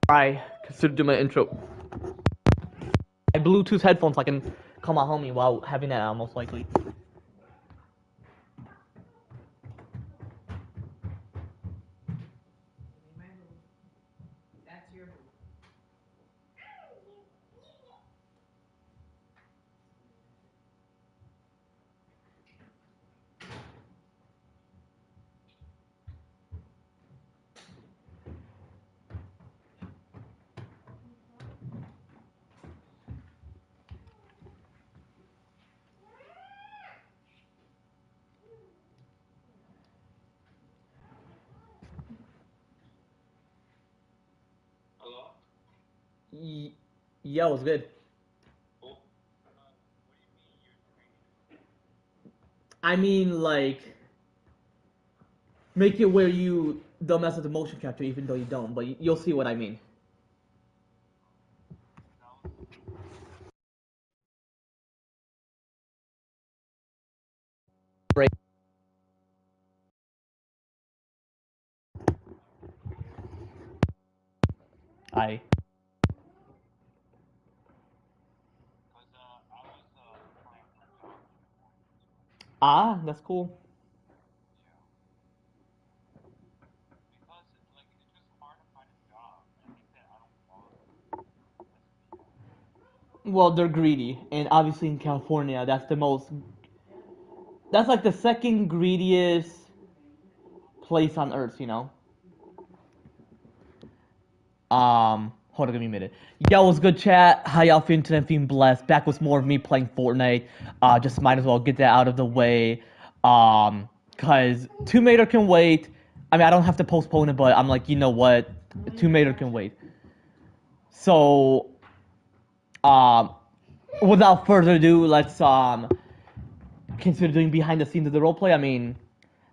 I consider doing my intro. I Bluetooth headphones so I can call my homie while having that out, most likely. Yeah, it was good. I mean, like, make it where you don't mess with the motion capture, even though you don't. But you'll see what I mean. Right. I. Ah, that's cool. Well, they're greedy, and obviously in California, that's the most. That's like the second greediest place on Earth, you know. Hold on, give me a minute. Yo, what's good, chat? How y'all feeling today? Feeling blessed. Back with more of me playing Fortnite. Just might as well get that out of the way. Cause Tomb Raider can wait. I mean, I don't have to postpone it, but I'm like, you know what? Tomb Raider can wait. So, um, without further ado, let's consider doing behind the scenes of the roleplay. I mean,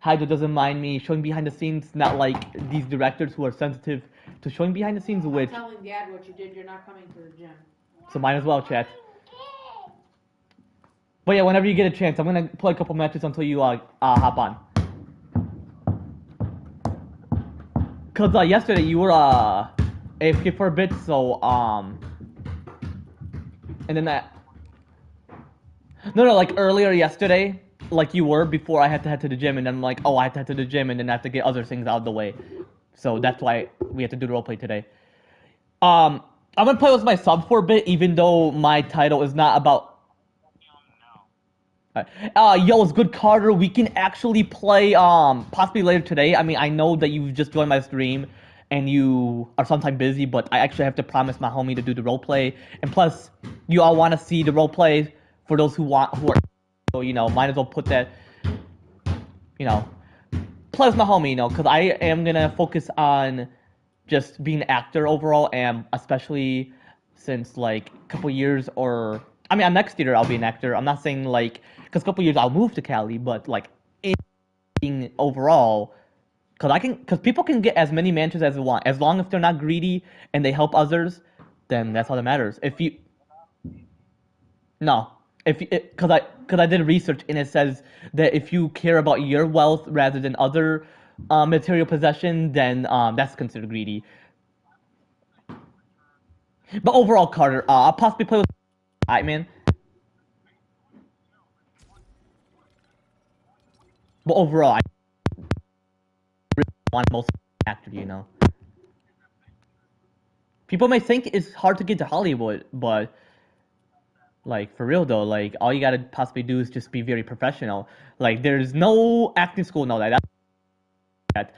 Hydro doesn't mind me showing behind the scenes, not like these directors who are sensitive to showing behind the scenes, which. I'm telling Dad what you did. You're not coming to the gym. So might as well, chat. But yeah, whenever you get a chance, I'm gonna play a couple matches until you hop on. Cause yesterday you were AFK for a bit, so and then that. No, like earlier yesterday, like you were before I had to head to the gym, and then I'm like, oh, I have to head to the gym, and then I have to get other things out of the way. So that's why we have to do the roleplay today. I'm gonna play with my sub for a bit, even though my title is not about. Yo, it's good, Carter. We can actually play possibly later today. I mean, I know that you just joined my stream and you are sometimes busy, but I actually have to promise my homie to do the roleplay. And plus, you all want to see the roleplay for those who are, so you know, might as well put that, you know, plus my homie, you know, because I am gonna focus on just being an actor overall, and especially since like a couple years, or I mean, next year I'll be an actor. I'm not saying like because a couple years I'll move to Cali, but like in overall, because people can get as many mansions as they want, as long as they're not greedy and they help others, then that's all that matters. If you no, if because I did research and it says that if you care about your wealth rather than other material possession, then that's considered greedy. But overall, Carter, I'll possibly play with man. But overall, I really want most actor, you know. People may think it's hard to get to Hollywood, but like for real though, like all you gotta possibly do is just be very professional. Like there's no acting school, no that. Like,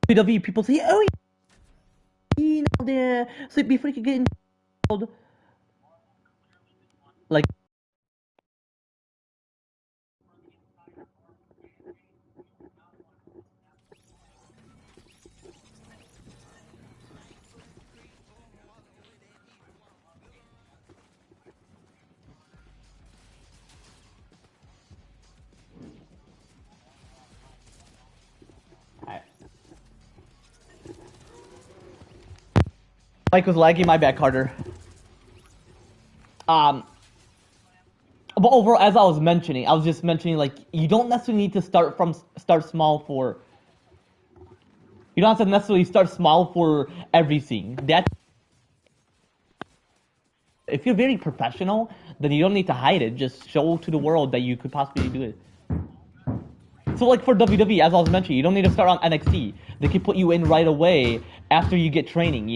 PW people say, oh, you know, the so before you can get in, like. Mike was lagging, my bad, Carter. Um, but overall, as I was just mentioning, like you don't necessarily need to start small for You don't have to necessarily start small for everything. That if you're very professional, then you don't need to hide it. Just show to the world that you could possibly do it. So like for WWE, as I was mentioning, you don't need to start on NXT. They can put you in right away after you get training.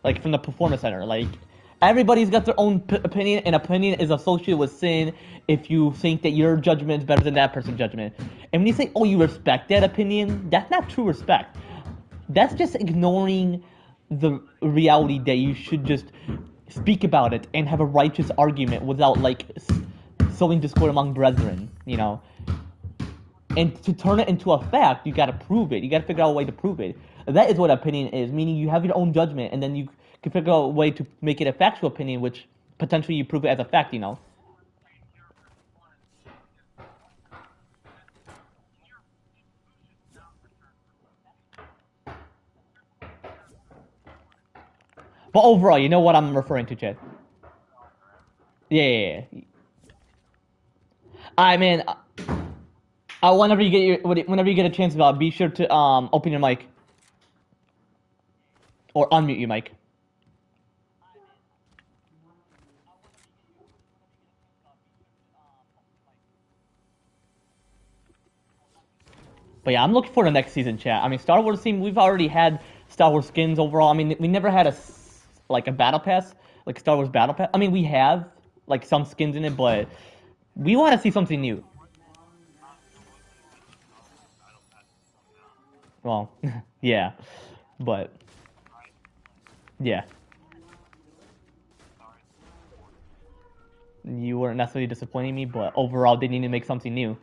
Like from the performance center. Like everybody's got their own opinion, and opinion is associated with sin. If you think that your judgment is better than that person's judgment, and when you say, "Oh, you respect that opinion," that's not true respect. That's just ignoring the reality that you should just speak about it and have a righteous argument without like sowing discord among brethren. And to turn it into a fact, you got to prove it. You got to figure out a way to prove it. That is what opinion is, meaning you have your own judgment, and then you can figure out a way to make it a factual opinion, which potentially you prove it as a fact. But overall, you know what I'm referring to, Chad. Yeah, yeah, yeah. I mean, whenever you get a chance, be sure to open your mic or unmute your mic. But yeah, I'm looking for the next season, chat. I mean, Star Wars theme. We've already had Star Wars skins overall. I mean, we never had like a battle pass, like Star Wars battle pass. I mean, we have like some skins in it, but we want to see something new. Well, yeah, but yeah, you weren't necessarily disappointing me, but overall, they need to make something new.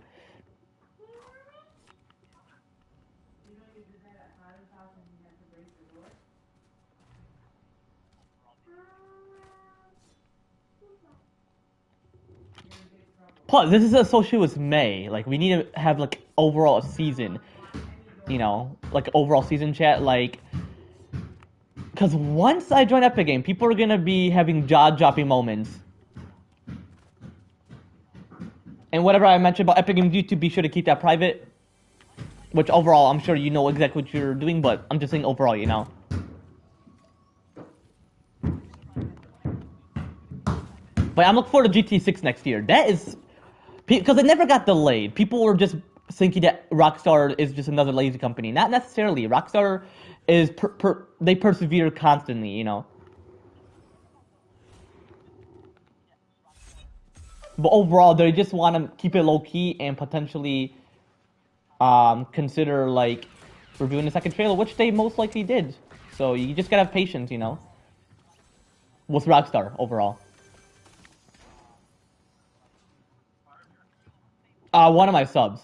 Plus, this is associated with May. Like, we need to have like overall a season. Like overall season chat. Like, because once I join Epic Game, people are gonna be having jaw-dropping moments. And whatever I mentioned about Epic Games YouTube, be sure to keep that private. Which overall, I'm sure you know exactly what you're doing, but I'm just saying overall. But I'm looking forward to GT6 next year. That is because it never got delayed. People were just thinking that Rockstar is just another lazy company. Not necessarily. Rockstar is they persevere constantly. But overall, they just want to keep it low key and potentially consider like reviewing the second trailer, which they most likely did. So you just gotta have patience. With Rockstar overall. One of my subs.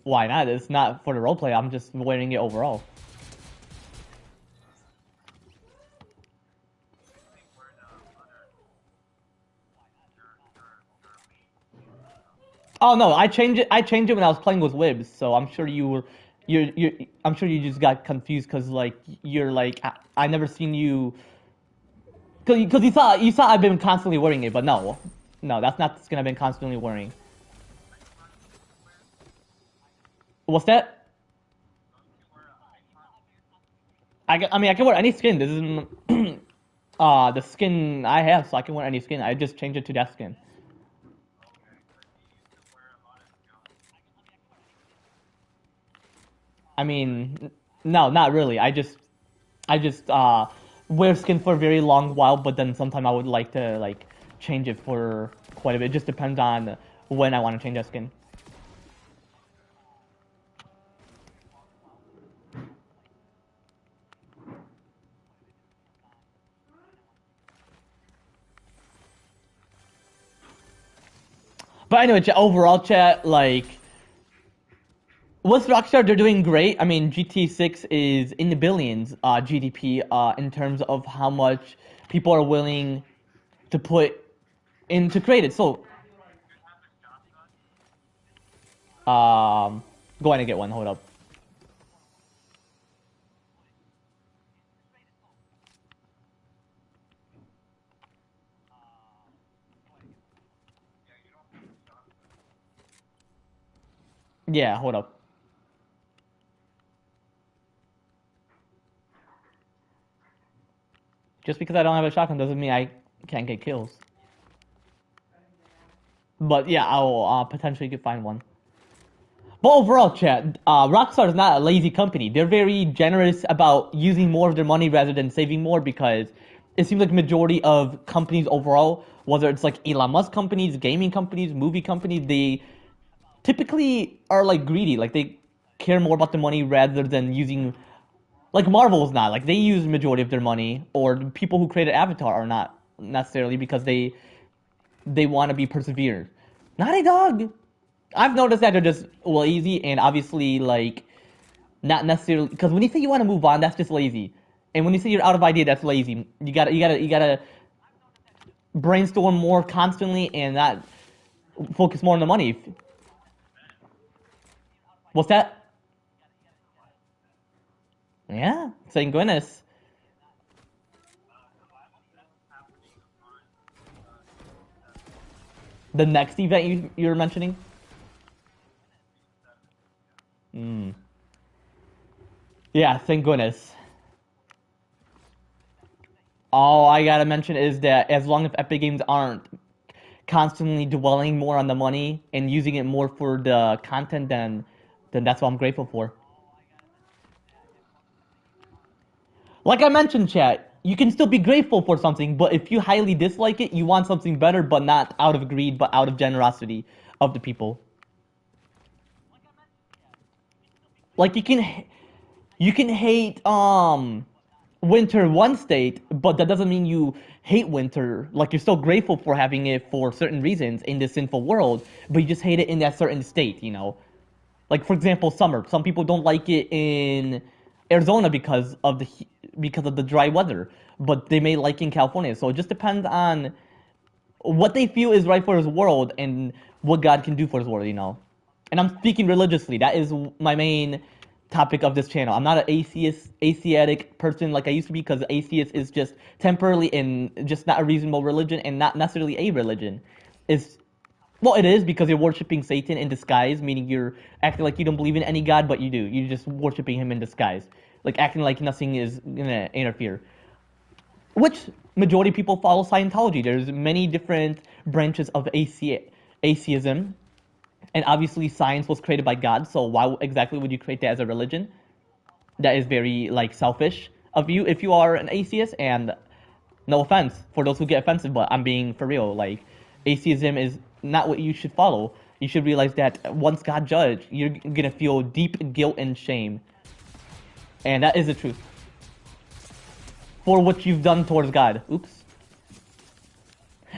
Why not? It's not for the roleplay. I'm just wearing it overall. Oh no, I changed it. I changed it when I was playing with Wibs. So I'm sure you were, I'm sure you just got confused because like you're like I never seen you. Because you saw I've been constantly wearing it, but no, that's not the skin I've been constantly wearing. What's that? I mean I can wear any skin. This is the skin I have, so I can wear any skin. I just changed it to that skin. I mean, no, not really. I just wear skin for a very long while, but then sometimes I would like to like change it for quite a bit. It just depends on when I want to change that skin. But anyway, overall chat, like with Rockstar, they're doing great. I mean, GT6 is in the billions GDP in terms of how much people are willing to put in to create it. So, um, Go ahead and get one. Hold up. Yeah, hold up. Just because I don't have a shotgun doesn't mean I can't get kills. But yeah, I'll potentially could find one. But overall, chat, Rockstar is not a lazy company. They're very generous about using more of their money rather than saving more because it seems like majority of companies overall, whether it's like Elon Musk companies, gaming companies, movie companies, they typically are like greedy. Like they care more about the money rather than using. Like Marvel's not like they use majority of their money, or the people who created Avatar are not necessarily because they want to be persevered. Naughty Dog. I've noticed that they're just lazy and obviously like not necessarily because when you say you want to move on, that's just lazy. And when you say you're out of idea, that's lazy. You gotta brainstorm more constantly and not focus more on the money. What's that? Yeah, thank goodness. The next event you're mentioning? Mm. Yeah, thank goodness. All I gotta mention is that as long as Epic Games aren't constantly dwelling more on the money and using it more for the content, then that's what I'm grateful for. Like I mentioned, chat, you can still be grateful for something, but if you highly dislike it, you want something better, but not out of greed, but out of generosity of the people. Like you can hate winter one state, but that doesn't mean you hate winter. Like you're still grateful for having it for certain reasons in this sinful world, but you just hate it in that certain state. Like for example, summer. Some people don't like it in Arizona because of the dry weather, but they may like it in California. So it just depends on what they feel is right for his world and what God can do for his world. And I'm speaking religiously. That is my main topic of this channel. I'm not an atheistic person like I used to be because atheist is just temporarily and just not a reasonable religion and not necessarily a religion. It's well, it is because you're worshiping Satan in disguise, meaning you're acting like you don't believe in any god, but you do. You're just worshiping him in disguise, like acting like nothing is gonna interfere. Which majority of people follow Scientology. There's many different branches of atheism, and obviously science was created by God. So why exactly would you create that as a religion? That is very like selfish of you if you are an atheist. And no offense for those who get offensive, but I'm being for real. Like atheism is not what you should follow. You should realize that once God judge, you're gonna feel deep guilt and shame, and that is the truth for what you've done towards God. Oops.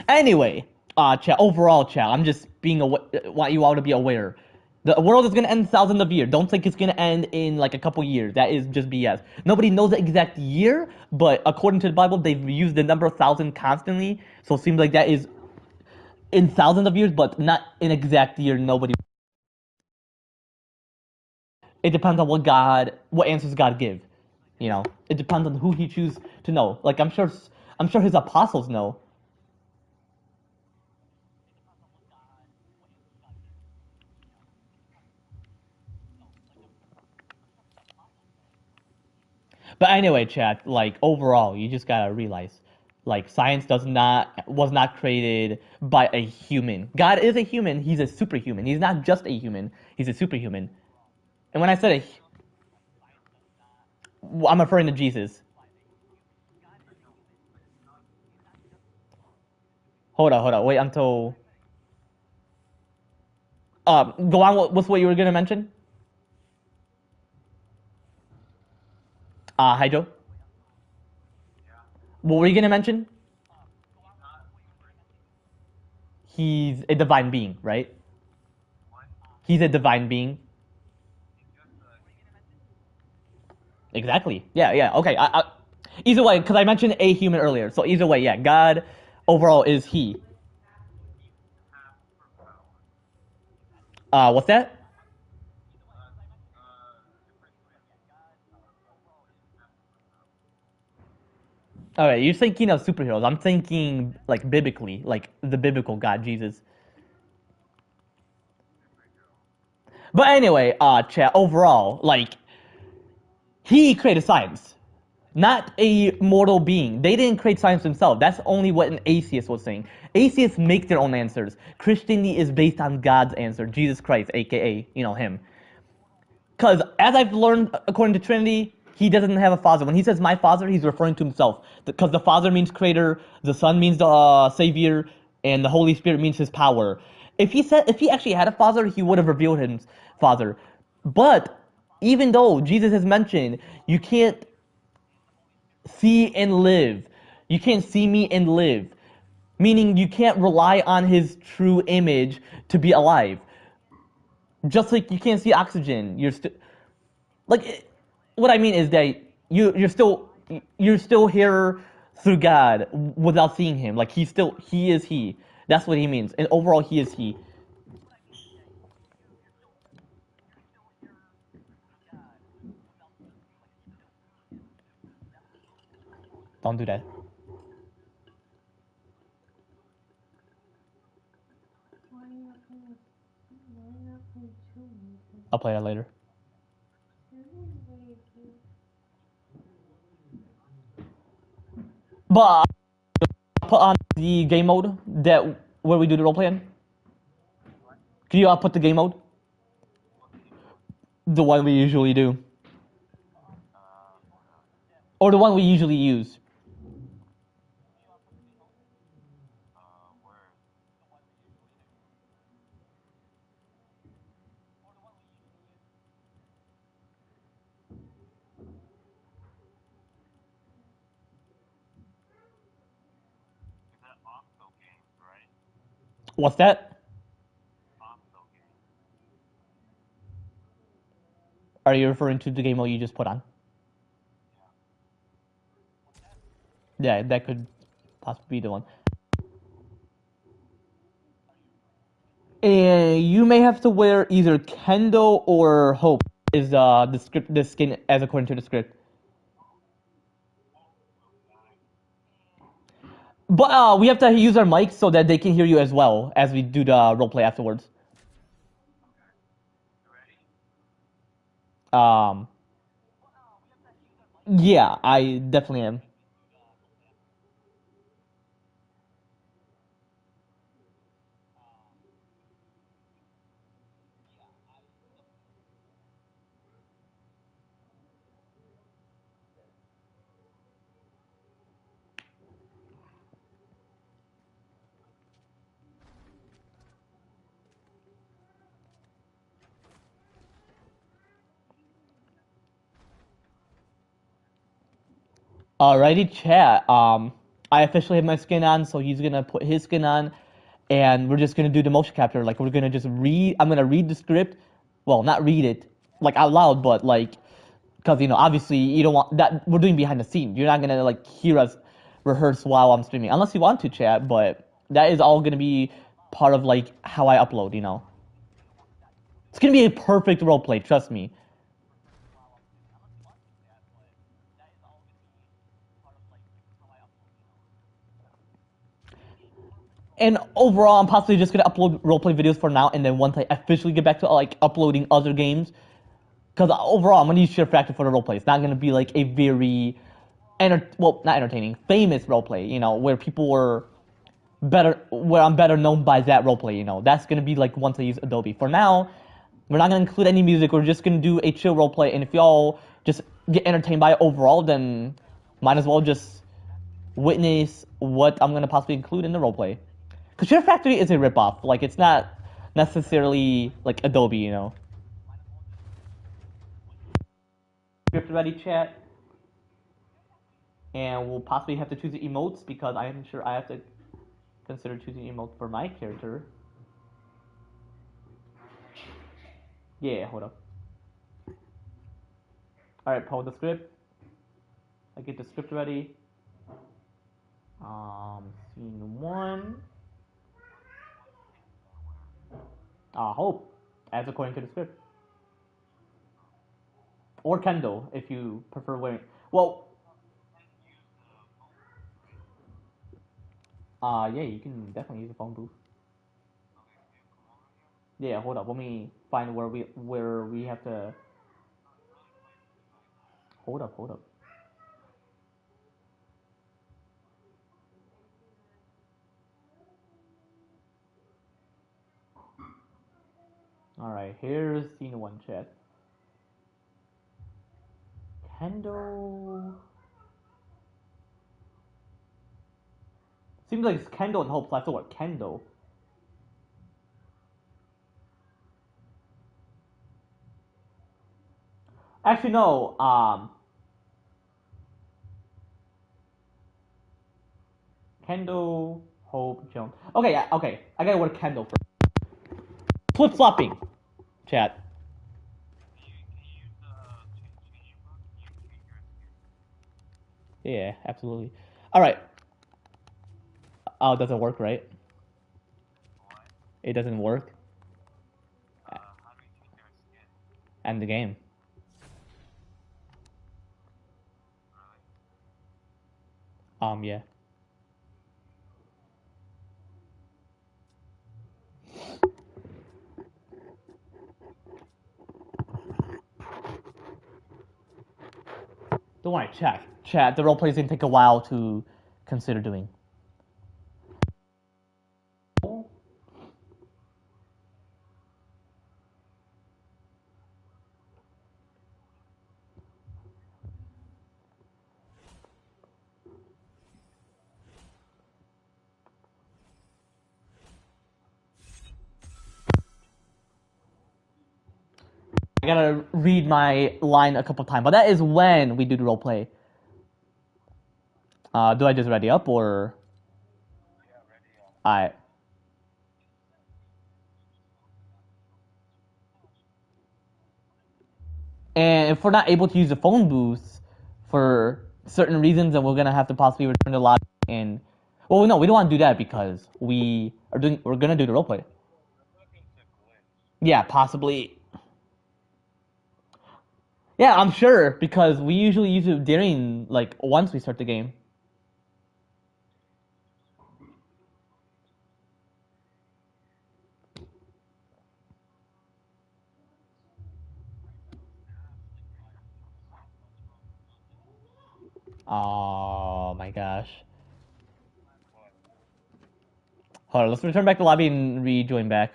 Anyway, chat. Overall, chat. I'm just want you all to be aware. The world is gonna end thousands of years. Don't think it's gonna end in like a couple years. That is just BS. Nobody knows the exact year, but according to the Bible, they've used the number 1,000 constantly. So it seems like that is in thousands of years, but not in exact year. Nobody. It depends on what answers God give. It depends on who He chooses to know. Like I'm sure His apostles know. But anyway, chat, like overall, you just gotta realize, like science does not was not created by a human. God is a human. He's a superhuman. He's not just a human. He's a superhuman. And when I said I'm referring to Jesus. Hold on. Wait until. Go on. What's what you were gonna mention? Hydro. What were you gonna mention? He's a divine being, right? He's a divine being. Exactly. Yeah, yeah. Okay. Either way, because I mentioned a human earlier, so either way, yeah. God overall is He. What's that? All right, you're thinking of superheroes. I'm thinking like biblically, like the biblical God, Jesus. But anyway, chat overall, like he created science, not a mortal being. They didn't create science themselves. That's only what an atheist was saying. Atheists make their own answers. Christianity is based on God's answer, Jesus Christ, aka him. Because as I've learned according to Trinity, he doesn't have a father. When he says my father, he's referring to himself. Because the father means creator, the son means the savior, and the Holy Spirit means his power. If he actually had a father, he would have revealed his father. But even though Jesus has mentioned you can't see and live, you can't see me and live, meaning you can't rely on his true image to be alive. Just like you can't see oxygen, you're still like what I mean is that you're still here through God without seeing him. Like he is he. That's what he means. And overall he is he. Don't do that. I'll play that later. But put on the game mode that where we do the role playing. Can you put the game mode? The one we usually do. Or the one we usually use. What's that? Are you referring to the game mode you just put on? Yeah, that could possibly be the one. And you may have to wear either Kendo or Hope is the skin as according to the script. But we have to use our mics so that they can hear you as well as we do the roleplay afterwards. Um, yeah, I definitely am. Alrighty, chat. I officially have my skin on, so he's gonna put his skin on, and we're just gonna do the motion capture. Like we're gonna just read. I'm gonna read the script. Well, not read it like out loud, but like, because obviously you don't want that. We're doing behind the scenes. You're not gonna like hear us rehearse while I'm streaming, unless you want to, chat. But that is all gonna be part of like how I upload. It's gonna be a perfect role play. Trust me. And overall, I'm possibly just gonna upload roleplay videos for now, and then once I officially get back to like uploading other games, because overall, I'm gonna use Share Factor for the roleplay. It's not gonna be like a very, well, not entertaining, famous roleplay. Where people were better, where I'm better known by that roleplay. That's gonna be like once I use Adobe. For now, we're not gonna include any music. We're just gonna do a chill roleplay, and if y'all just get entertained by it overall, then might as well just witness what I'm gonna possibly include in the roleplay. Because Share Factory is a ripoff. Like it's not necessarily like Adobe. Script ready, chat, and we'll possibly have to choose the emotes because I am sure I have to consider choosing emotes for my character. Yeah, hold up. All right, pull the script. I get the script ready. Scene one. Hope, as according to the script, or Kendall if you prefer wearing. Well, Yeah, you can definitely use the phone booth. Yeah, hold up. Let me find where we have to. Hold up, hold up. All right, here's scene one chat. Kendall. Seems like it's Kendall and Hope. So I have to what Kendall. Actually, no. Kendall, Hope, Jones. Okay, yeah, okay. I gotta word Kendall first. Flip flopping, chat. Yeah, absolutely. All right. Oh, it doesn't work, right? It doesn't work. End the game. Yeah. Don't worry, chat. Chat. The roleplay is gonna take a while to consider doing. I gotta read my line a couple times, but that is when we do the roleplay. Do I just ready up or? I. And if we're not able to use the phone booth for certain reasons, then we're gonna have to possibly return the lobby and. Well, no, we don't want to do that because we're gonna do the roleplay. Yeah, possibly. Yeah, I'm sure because we usually use it during like once we start the game. Oh my gosh. Hold on, let's return back to the lobby and rejoin back.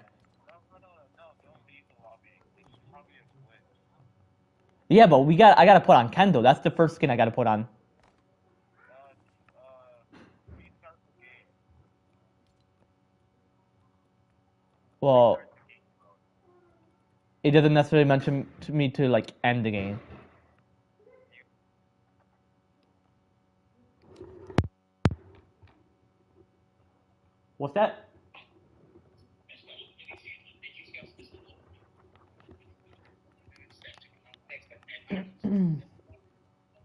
Yeah, but I gotta put on Kendo. That's the first skin I gotta put on. Well, it doesn't necessarily mention to me to like end the game. What's that?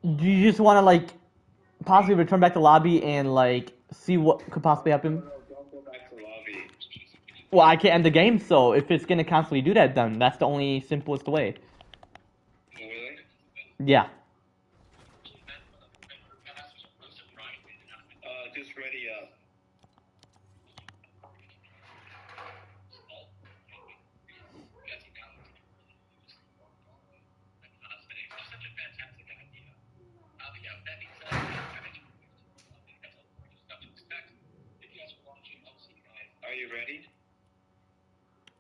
Do you just want to like possibly return back to lobby and like see what could possibly happen? Well, I can't end the game, so if it's gonna constantly do that, then that's the only simplest way. Yeah.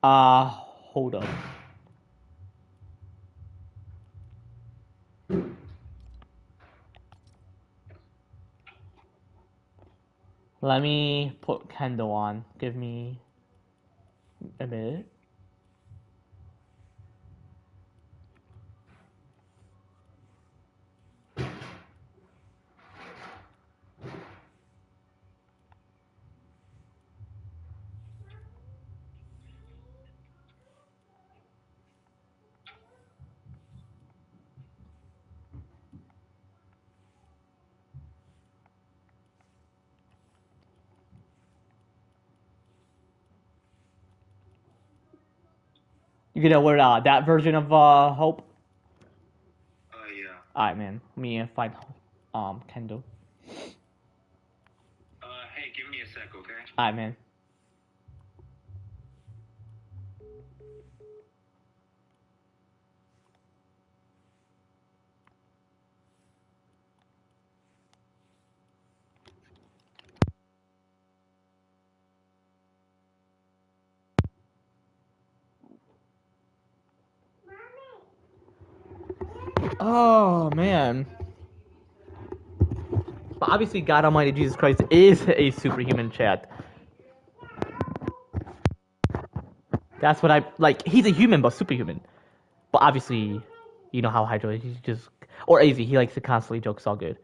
Hold up. Let me put Kendo on. Give me a minute. You get over that version of Hope. Alright, man. Let me find Kendo. Hey, give me a sec, okay? Alright, man. Oh man. But obviously, God Almighty Jesus Christ is a superhuman, chat. That's what I like. He's a human, but superhuman. But obviously, you know how Hydra is. He's just or AZ. He likes to constantly joke. It's all good.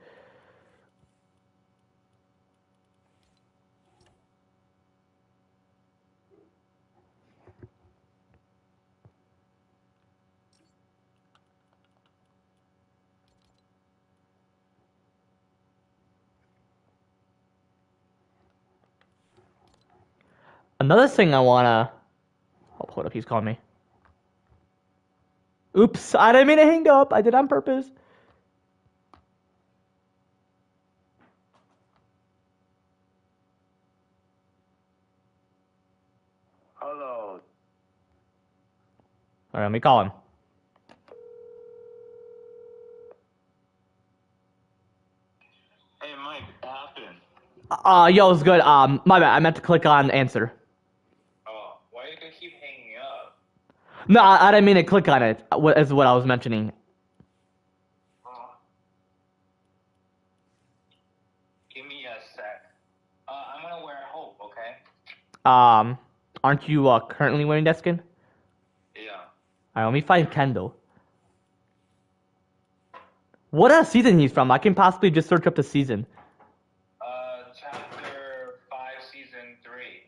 Another thing I wanna. Oh, hold up. He's calling me. Oops! I didn't mean to hang up. I did it on purpose. Hello. All right, let me call him. Hey, Mike, what happened? Yo, it's good. My bad. I meant to click on answer. Oh, why do you keep hanging up? No, I didn't mean to click on it. Is what I was mentioning. Oh. Give me a sec. I'm gonna wear Hope, okay? Aren't you currently wearing that skin? Yeah. Alright, let me find Kendall. What season he's from? I can possibly just search up the season. Chapter 5, Season 3.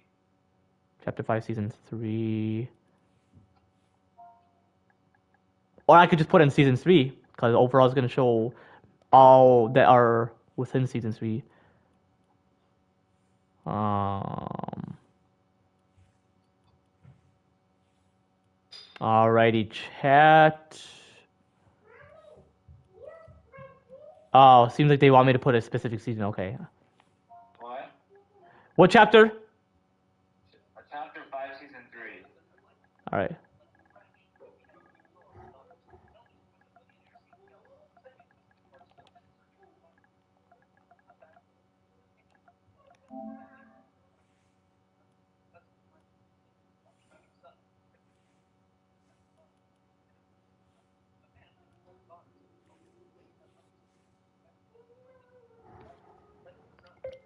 Chapter 5, Season 3. Or I could just put in Season 3, because overall it's going to show all that are within Season 3. Alrighty, chat. Oh, seems like they want me to put a specific season. Okay. What? What chapter? Chapter 5, Season 3. Alright.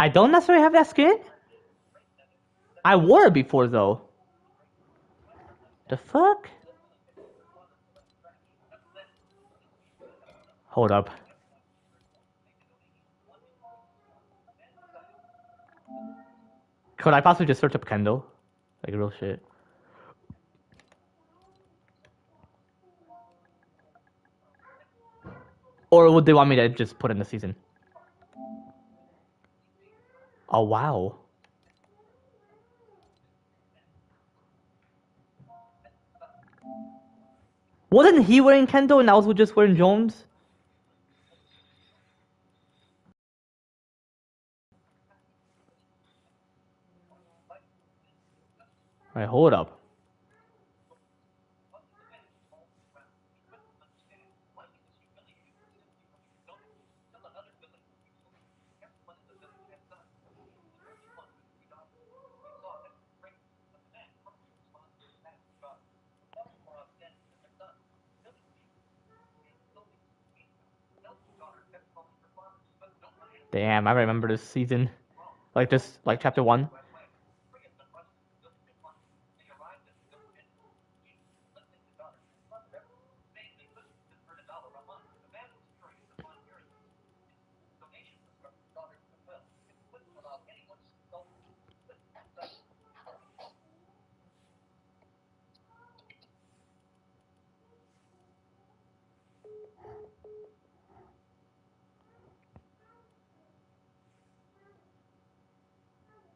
I don't necessarily have that skin. I wore it before, though. The fuck? Hold up. Could I possibly just search up Kendall? Like real shit. Or would they want me to just put in the season? Oh wow. Wasn't he wearing Kendall and I was just wearing Jones? Alright, hold up. Damn, I remember this season. Like this, like chapter 1.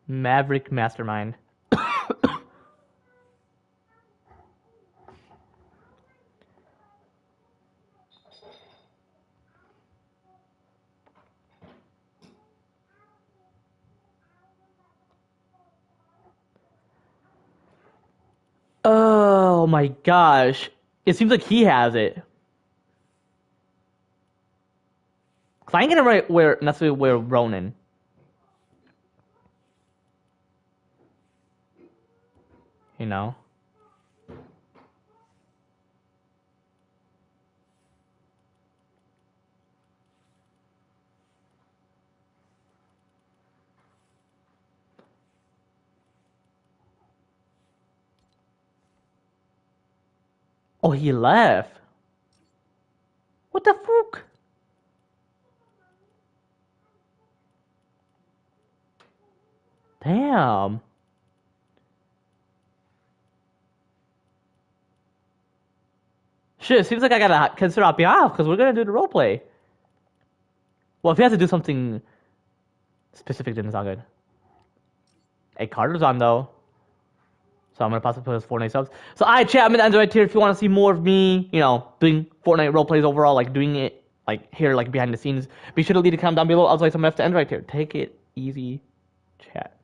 Maverick Mastermind. Oh my gosh. It seems like he has it. Cause I ain't gonna right where necessarily where Ronan. You know? Oh, he left. What the fuck? Damn. Shit, seems like I gotta consider hopping off because we're gonna do the roleplay. Well, if he has to do something specific, then it's all good. Hey, Carter's on though. So I'm gonna possibly put his Fortnite subs. So alright, chat, I'm gonna end it right here. If you want to see more of me, you know, doing Fortnite roleplays overall, like doing it like here, like behind the scenes, be sure to leave a comment down below. Otherwise, I'm gonna have to end right here. Take it easy, chat.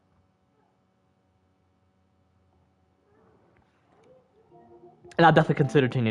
And I'll definitely consider tuning in.